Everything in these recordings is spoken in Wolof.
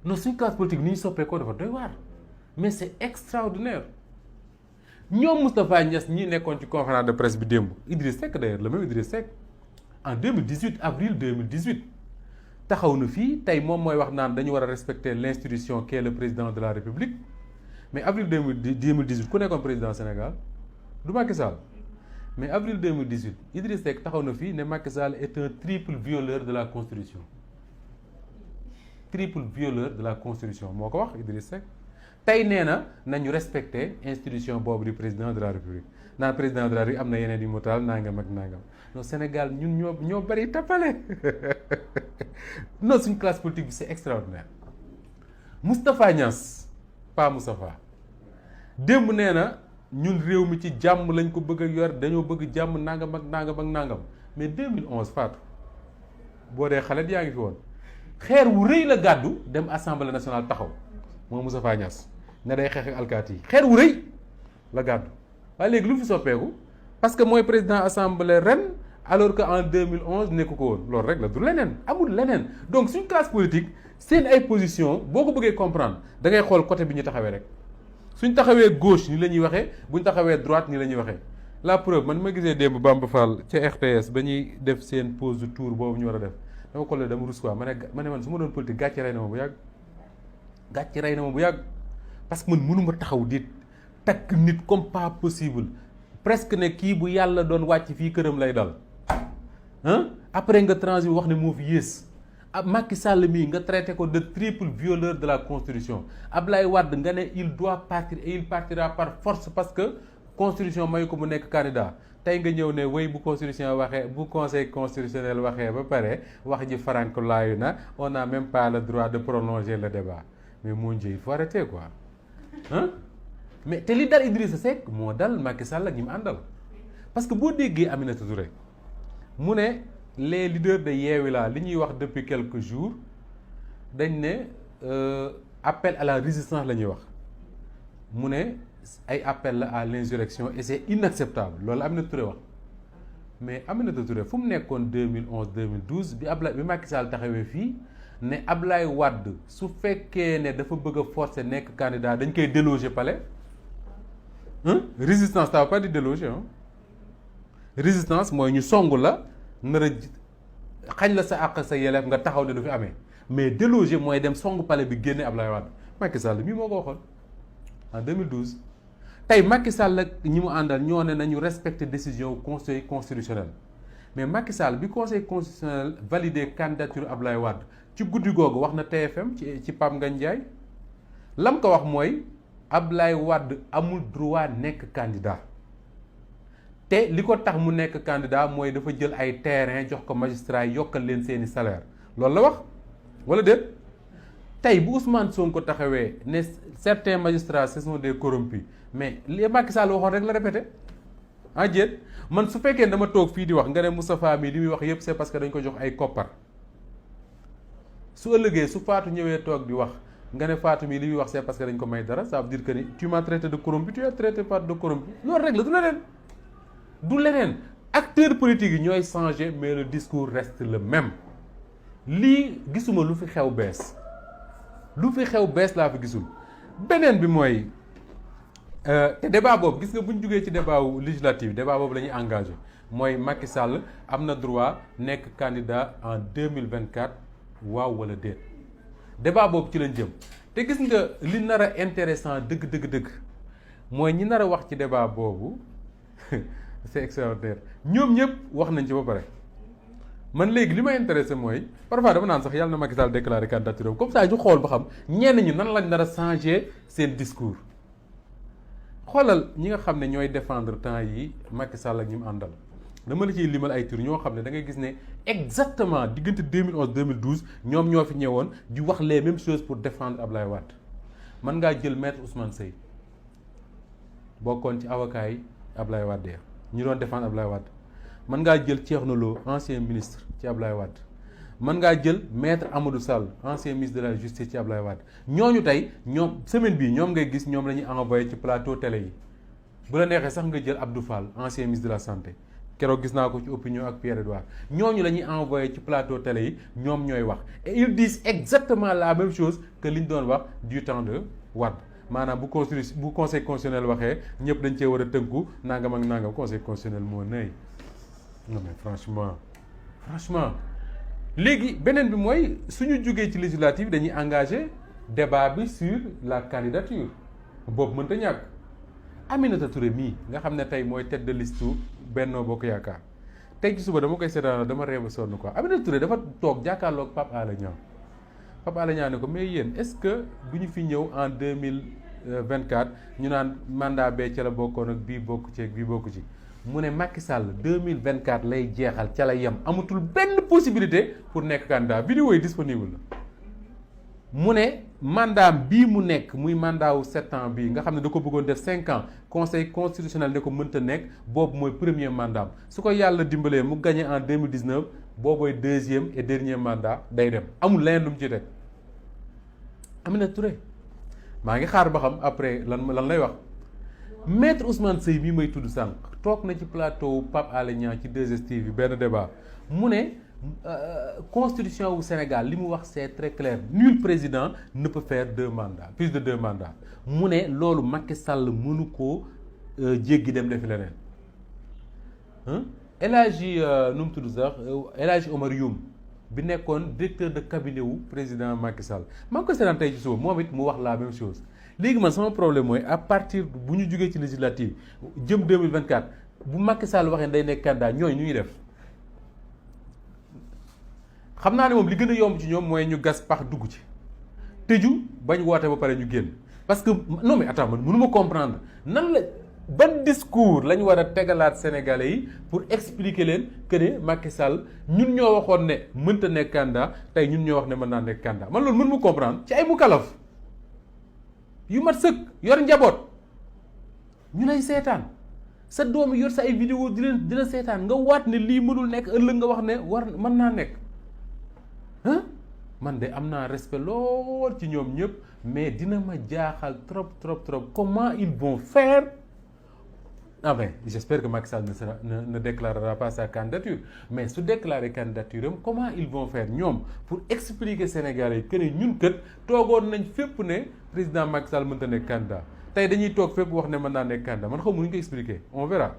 non suñ classe politique ni ñu soppeekoo dafa doy waar mais c'est extraordinaire. ñoom Moustapha Niasse ñi nekkoon ci conférence de presse bi démb Idriss Seck d'ailleurs le même Idriss Seck en 2018 avril 2018 taxaw na fii tey moom mooy wax naan dañu war a respecter l'institution qu'est le président de la République mais avril 2018 ku nekkoon président Sénégal du Macky Sall mais avril 2018 Idriss Seck taxaw na fii ne Macky Sall est un triple violeur de la Constitution triple violeur de la Constitution moo ko wax Idriss Seck tey nee na nañu respecter institution boobu di président de la République naan président de la République am na yeneen yu mu taal nangam ak nangam non Sénégal ñun ñoo bari tappale non suñ classe politique bi c'est extraordinaire. Moustapha Niasse pas Moustapha démb nee na ñun réew mi ci jàmm lañ ko bëgg a yor dañoo bëgg jàmm nangam ak nangam ak nangam mais 2011 Fatou boo dee xale yaa ngi fi woon xeer wu rëy la gàddu dem assemblée nationale taxaw moom Moustapha Niasse ne day xeex ak alkaati yi xeer wu rëy la gàddu waaye léegi lu fi soppeeku parce que mooy président assemblée ren alors que en 2011 nekku ko woon loolu rek la du leneen amul leneen donc suñ classe politique seen ay position boo ko bëggee comprendre da ngay xool côté bi ñu taxawee rek suñ taxawee gauche ni la ñuy waxee buñ taxawee droite ni la ñuy waxee la preuve man ma gisee démb Bamba Fall ca RTS ba ñuy def seen pause de tour boobu ñu war a def dama ko dama rus quoi ma ne man su ma doon politique gàcce rey na ma bu yàgg gàcce rey na ma bu yàgg parce que man mënuma taxaw di takk nit comme pas possible presque ne kii bu yàlla doon wàcc fii këram lay dal après nga transi wax ne moo fi yées Macky Sall mii nga traité ko de triple violeur de la constitution Ablaye Wade nga ne il doit partir et il partira par force parce que constitution mayu ko mu nekk candidat tey nga ñëw ne wéy bu constitution waxee bu conseil constitutionnel waxee ba pare wax ji farankulaayu na on n'a même pas le droit de prolonger le débat mais mon Dieu il faut arrêter quoi mais te li dal Idrissa Seck moo dal Macky Sall ak ñi mu àndal parce que boo déggee Aminata Touré mu ne les leaders de Yewwi la li ñuy wax depuis quelques jours dañ ne appel à la résistance la ñuy wax mu ne ay appel la à l'insurrection et c'est inacceptable loolu Aminata Touré wax mais Aminata Touré fu mu nekkoon 2011 2012 bi Macky Sall taxawee fii ne Ablaye Wade su fekkee ne dafa bëgg a forcer nekk candidat dañ koy déloger palais résistance ça veut pas dire déloger résistance mooy ñu song la nar a xañ la sa àq sa yelleef nga taxaw ne du fi amee mais déloger mooy dem song palais bi génne Ablaye Wade Macky Sall mii moo ko waxoon en 2012 tey Macky Sall ak ñi mu àndal ñoo ne nañu respecter décision conseil constitutionnel mais Macky Sall bi conseil constitutionnel validé candidature Ablaye Wade ci guddi googu wax na TFM ci Pape Ngagne Ndiaye lam ko wax mooy Ablaye Wade amul droit nekk candidat te li ko tax mu nekk candidat mooy dafa jël ay terrain jox ko magistrat yi yokkal leen seeni salaire loolu la wax wala déet tey bu Ousmane Sonko taxawee ne certains magistrats ce sont des corrompus mais li Macky Sall waxoon rek la répété jéet man su fekkee dama toog fii di wax nga ne Moustapha mi li muy wax yépp c'est parce que dañ ko jox ay koppar su ëllëgee su Fatou ñëwee toog di wax nga ne Fatou mi li muy wax c'est parce que dañ ko may dara ça veut dire que ni tu m'as traité de corrompu tu as traité pas de corrompu loolu rek la du leneen acteurs politiques yi ñooy changer mais le discours reste le même lii gisuma lu fi xew bees laa fi gisul beneen bi mooy te débat boobu gis nga bu ñu jugee ci débat wu législatif débat boobu la ñuy engagé mooy Macky Sall am na droit nekk candidat en 2024 waaw wala déet débat boobu ci lañ jëm te gis nga li nar a intéressant dëgg mooy ñi nar a wax ci débat boobu c'est extraordinaire ñoom ñëpp wax nañ ci ba pare man léegi li ma intéressé mooy parfois dama naan sax yàlla na Macky Sall déclaré candidature comme ça ñu xool ba xam ñenn ñi nan lañ nar a changer seen discours xoolal ñi nga xam ne ñooy défendre temps yi Macky Sall ak ñi mu àndal dama la ciy limal ay tur ñoo xam ne da ngay gis ne exactement diggante 2011 2012 ñoom ñoo fi ñëwoon di wax les mêmes choses pour défendre Ablaye Wade mën ngaa jël maître Ousmane Seye bokkoon ci avocat yi Ablaye Wade ñu doon défendre Ablaye Wade mën ngaa jël Thierno Lo ancien ministre ci Ablaye Wade mën ngaa jël maître Amadou Sall ancien ministre de la justice ci Ablaye Wade ñooñu tey ñoom semaine bii ñoom ngay gis ñoom la ñuy envoyé ci plateau télé yi bu la neexee sax nga jël Abdou Fall ancien ministre de la santé keroog gis naa ko ci opinion ak Pierre Edouard ñooñu la ñuy envoyé ci plateau télé yi ñoom ñooy wax et ils disent exactement la même chose que li ñu doon wax du temps de Wade maanaam bu conseil constitutionnel waxee ñëpp dañ cee war a tënku nangam ak nangam conseil constitutionnel moo nëy non mais franchement léegi beneen bi mooy suñu jógee ci législative dañuy engagé débat bi sur la candidature boobu mënta ñàkk Aminata Touré mii nga xam ne tey mooy tête de liste Benno Bokk Yaakaar tey ci suba dama koy seetaan dama reeba sonn quoi Aminata Touré dafa toog jàkkaarloog Pape Alé Niang Pape Alé Niang ne ko mais yéen est-ce que bu ñu fi ñëw en 2024 ñu naan mandat bee ca la bokkoon ak bii bokk ci ak bii bokk ci mu ne Macky Sall 2024 lay jeexal ca la yem amatul benn possibilité pour nekk candidat vidéo yi disponible la mu ne mandat bii mu nekk muy mandat wu 7 ans bii nga xam ne da ko bëggoon def 5 ans conseil constitutionnel ne ko mënta nekk boobu mooy premier mandat su ko yàlla dimbalee mu gagné en 2019 boobooy deuxième et dernier mandat day dem amul leneen lu mu ci teg Aminata Touré maa ngi xaar ba xam après lan lay wax maître Ousmane Seye mii may tudd sànq toog na ci plateau Pape Alé Niang ci 2STV benn débat mu ne constitution wu Sénégal li mu wax c'est très clair nul président ne peut faire plus de 2 mandats mu ne loolu Macky Sall mënu koo jéggi dem defi leneen El Hadji nu mu tudd sax El Hadji Omar Youm bi nekkoon directeur de cabinet wu président Macky Sall maa ngi ko seetaan tey ci suba moom it mu wax la même chose léegi man sama problème mooy à partir bu ñu jógee ci législative jëm 2024 bu Macky Sall waxee day nekk candidat ñooñu ñu ñuy def xam naa ne moom li gën a yomb ci ñoom mooy ñu gas pax dugg ci tëju bañ woote ba pare ñu génn parce que non mais attends man mënuma comprendre nan la ban discours la ñu war a tegalaat Sénégalais yi pour expliquer leen que ne Macky Sall ñun ñoo waxoon ne mënta nekk candidat tey ñun ñoo wax ne mën naa nekk candidat man loolu mënuma comprendre ci ay mukalaf yu mat sëkk yor njaboot ñu lay seetaan sa doom yor sa ay vidéo di la seetaan nga waat ne lii mënul nekk ëllëg nga wax ne mën naa nekk man de am naa respect lool ci ñoom ñëpp mais dina ma jaaxal trop comment ils vont faire j'espère que Macky Sall ne déclarera pas sa candidature mais su déclarer candidature am comment ils vont faire ñoom pour expliquer Sénégalais yi que ne ñun kat toogoon nañ fépp ne président Macky Sall mënta nekk candidat tey dañuy toog fépp wax ne mën naa nekk candidat man xaw ma nu ñu ko expliquer on verra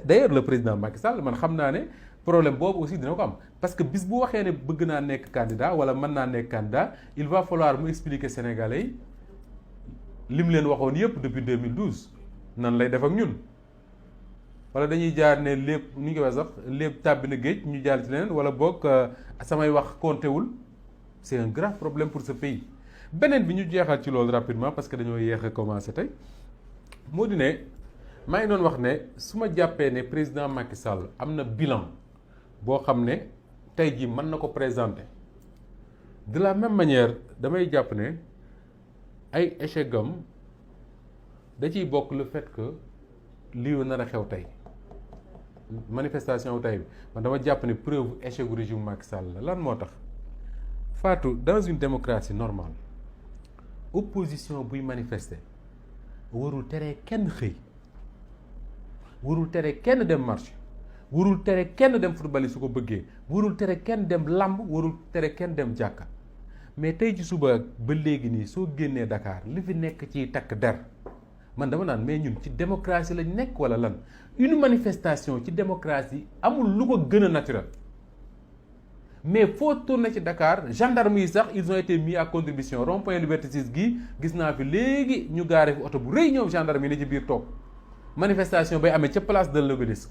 d'ailleurs le président Macky Sall man xam naa ne problème boobu aussi dina ko am parce que bis bu waxee ne bëgg naa nekk candidat wala mën naa nekk candidat il va falloir mu expliquer Sénégalais yi li mu leen waxoon yëpp depuis 2012 nan lay def ak ñun wala dañuy jaar ne lépp ni ñu koy wax sax lépp tàbbi na géej ñu jaar ci leneen wala boog samay wax compté wul c'est un grave problème pour ce pays. beneen bi ñu jeexal ci loolu rapidement parce que dañoo yéex a commencé tey moo di ne maa ngi doon wax ne su ma jàppee ne président Macky Sall am na bilan boo xam ne tey jii mën na ko présenter de la même manière damay jàpp ne ay échec am da ciy bokk le fait que lii nar a xew tey manifestation wu tey bi man dama jàpp ne preuve échec gu régime Macky Sall la lan moo tax Fatou dans une démocratie normale opposition buy manifester warul tere kenn xëy warul tere kenn dem marché warul tere kenn dem football su ko bëggee warul tere kenn dem làmb warul tere kenn dem jàkka mais tey ci suba ba léegi nii soo génnee Dakar li fi nekk ci takk der man dama naan mais ñun ci démocratie lañ nekk wala lan une manifestation ci démocratie amul lu ko gën a naturel mais foo tourné ci Dakar gendarme yi sax ils ont été mis à contribution rond-point Liberté 6 gii gis naa fi léegi ñu gaare fi oto bu rëy ñoom gendarme yi ne ci biir toog manifestation bay amee ca place de l'Obélisque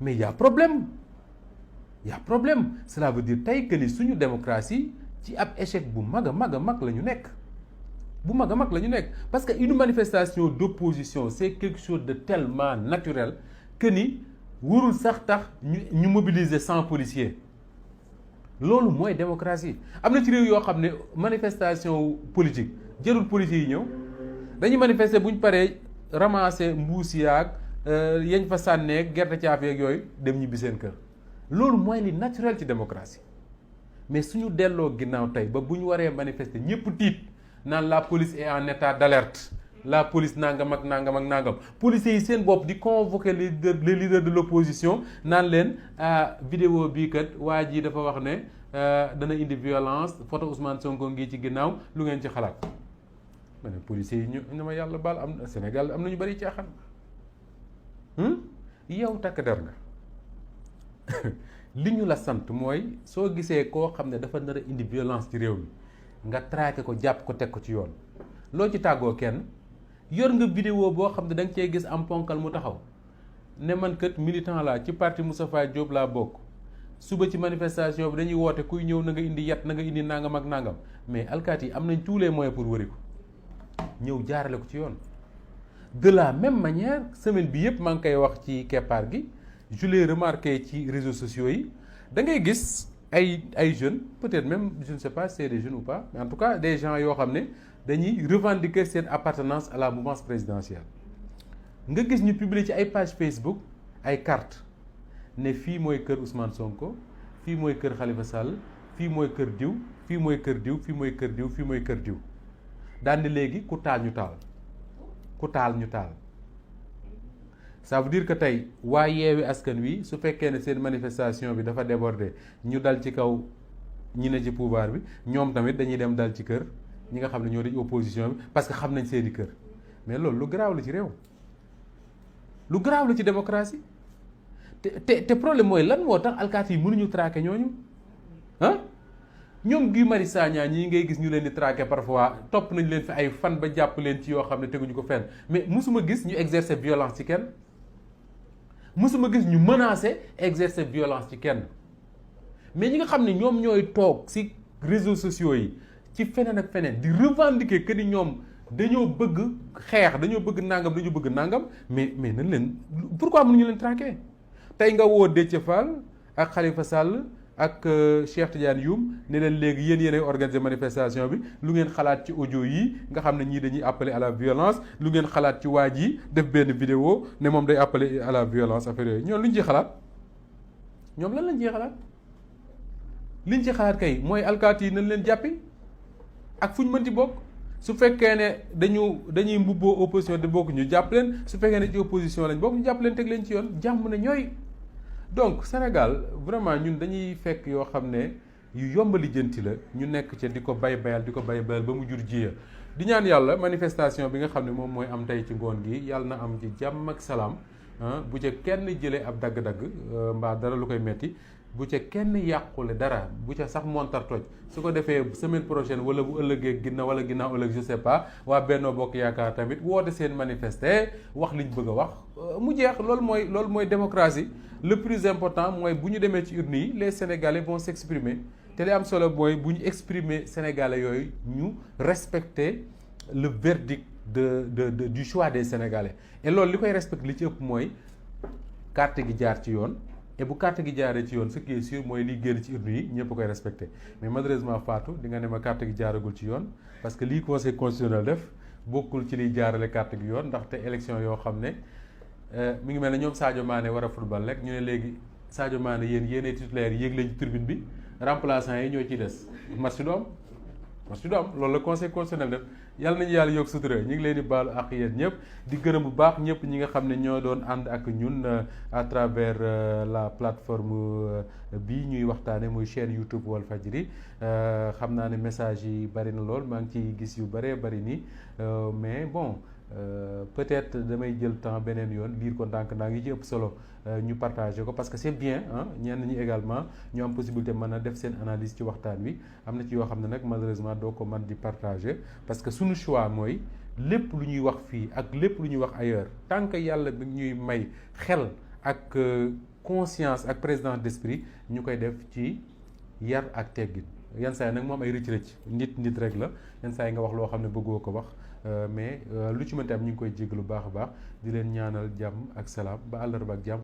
mais y a problème cela veut dire tey que ni suñu démocratie ci ab échec bu mag a mag la ñu nekk parce que une manifestation d'opposition c'est quelque chose de tellement naturel que ni warul sax tax ñu mobiliser 100 policiers loolu mooy démocratie am na ci réew yoo xam ne manifestation politique jërul policiers yi ñëw dañuy manifester bu ñu paree ramasser mbuus yaag yañ fa sànneeg gerte caaf yeeg yooyu dem ñibbi seen kër loolu mooy li naturel ci démocratie mais suñu delloo ginnaaw tey ba bu ñu waree manifester ñëpp tiit naan la police est en état d'alerte la police nangam ak nangam ak nangam policiers yi seen bopp di convoquer les leaders de l'opposition naan leen vidéo bii kat waa ji dafa wax ne dana indi violence photo Ousmane Sonko ngi ci ginnaaw lu ngeen ci xalaat ma ne policiers yi ñu ma yàlla baal am Sénégal am na ñu bari caaxaan yow takk der nga li ñu la sant mooy soo gisee koo xam ne dafa nar a indi violence ci réew mi nga traqué ko jàpp ko teg ko ci yoon loo ci tàggoo kenn yor nga vidéo boo xam ne da nga cee gis am ponkal mu taxaw ne man kat militant laa ci parti Moustapha Diop laa bokk suba ci manifestation bi dañuy woote kuy ñëw na nga indi yat na nga indi nangam ak nangam mais alkaati yi am nañ tous les moyens pour wëri ko ñëw jaarale ko ci yoon. de la même manière semaine bi yëpp maa ngi koy wax ci keppaar gi je l'ai remarqué ci réseaux sociaux yi da ngay gis ay jeunes peut-être même je ne sais pas si c'est des jeunes ou pas mais en tout cas des gens yoo xam ne dañuy revendiquer seen appartenance à la mouvance présidentielle nga gis ñu publier ci ay page Facebook ay carte ne fii mooy kër Ousmane Sonko fii mooy kër Khalifa Sall fii mooy kër diw fii mooy kër diw fii mooy kër diw fii mooy kër diw daal di léegi ku taal ñu taal ku taal ñu taal ça veut dire que tey waa Yewwi Askan Wi su fekkee ne seen manifestation bi dafa déborder ñu dal ci kaw ñi ne ci pouvoir bi ñoom tamit dañuy dem dal ci kër ñi nga xam ne ñoo di opposition bi parce que xam nañ seeni kër mais loolu lu garaaw la ci réew lu garaaw la ci démocratie te problème mooy lan moo tax alkaati yi mënuñu traquer ñooñu ñoom Guy Marius Sagna ñii ngay gis ñu leen di traquer parfois topp nañ leen fi ay fan ba jàpp leen ci yoo xam ne teguñu ko fenn mais musuma gis ñu exercer violence ci kenn musuma gis ñu menacer exercer violence ci kenn mais ñi nga xam ne ñoom ñooy toog ci réseaux sociaux yi ci feneen ak feneen di revendiquer que ni ñoom dañoo bëgg xeex dañoo bëgg nangam dañoo bëgg nangam mais nañ leen pourquoi mënuñu leen traquer tey nga woo Déthié Fall ak Khalifa Sall ak Cheikh Tidiane Youm ne leen léegi yéenay organiser manifestation bi lu ngeen xalaat ci audio yi nga xam ne ñii dañuy appeler à la violence lu ngeen xalaat ci waa ji def benn vidéo ne moom day appeler à la violence affaire yooyu ñoom lu ñu ciy xalaat ñoom lan lañ ciy xalaat liñ ci xalaat kay mooy alkaati yi nañ leen jàppi ak fu ñu mën ci bokk su fekkee ne dañuy mbubboo opposition de bokk ñu jàpp leen su fekkee ne ci opposition lañ bokk ñu jàpp leen teg leen ci yoon jàmm na ñooy. donc Sénégal vraiment ñun dañuy fekk yoo xam ne yu yomb lijjanti la ñu nekk ca di ko bayal ba mu jur jiya di ñaan yàlla manifestation bi nga xam ne moom mooy am tey ci ngoon gi yàlla na am ci jàmm ak salaam bu ca kenn jëlee ab dagg-dagg mbaa dara lu koy metti bu ca kenn yàqule dara bu ca sax montar toj su ko defee semaine prochaine wala bu ëllëgee ginnaaw ëllëg je sais pas waa Benno Bokk Yaakaar tamit woote seen manifester wax liñ bëgg a wax mu jeex loolu mooy démocratie le plus important mooy bu ñu demee ci urne yi les Sénégalais vont s'exprimer te li am solo mooy bu ñu exprimer Sénégalais yooyu ñu respecter le verdict du choix des Sénégalais et loolu li koy respecter li ci ëpp mooy carte gi jaar ci yoon et bu carte gi jaaree ci yoon ce qui est sûr mooy liy génn ci urne yi ñëpp koy respecter mais malheureusement Fatou di nga ne ma carte gi jaaragul ci yoon parce que lii conseil constitutionnel def bokkul ci liy jaarale carte gi yoon ndaxte élection yoo xam ne mi ngi mel ne ñoom Sadio Mané war a football rek ñu ne léegi Sadio Mané yéenay titulaire yéeg leen ci tribune bi remplaçant yi ñoo ciy des match du am loolu la conseil constitutionnel def yàlla nañu yàlla yokk sutura ñu ngi leen di baalu ak yéen ñëpp di gërëm bu baax ñëpp ñi nga xam ne ñoo doon ànd ak ñun à travers la plateforme bii ñuy waxtaane muy chaîne YouTube Walfadjri xam naa ne message yi bari na lool maa ngi ciy gis yu bëree bari nii mais bon peut-être damay jël temps beneen yoon lire ko ndànk-ndànk yi ci ëpp solo ñu partager ko parce que c'est bien ñenn ñi également ñu am possibilité mën a def seen analyse ci waxtaan wi am na ci yoo xam ne nag malheureusement doo ko mën di partager parce que suñu choix mooy lépp lu ñuy wax fii ak lépp lu ñuy wax ailleurs tant que yàlla bi ñuy may xel ak conscience ak présence d'esprit ñu koy def ci yar ak teggin yenn saa yi nag moom ay rëcc-rëcc nit rek la yenn saa yi nga wax loo xam ne bëggoo ko wax mais lu ci mënti am ñu ngi koy jégg lu baax a baax di leen ñaanal jàmm ak salaam ba àllarba ak jàmm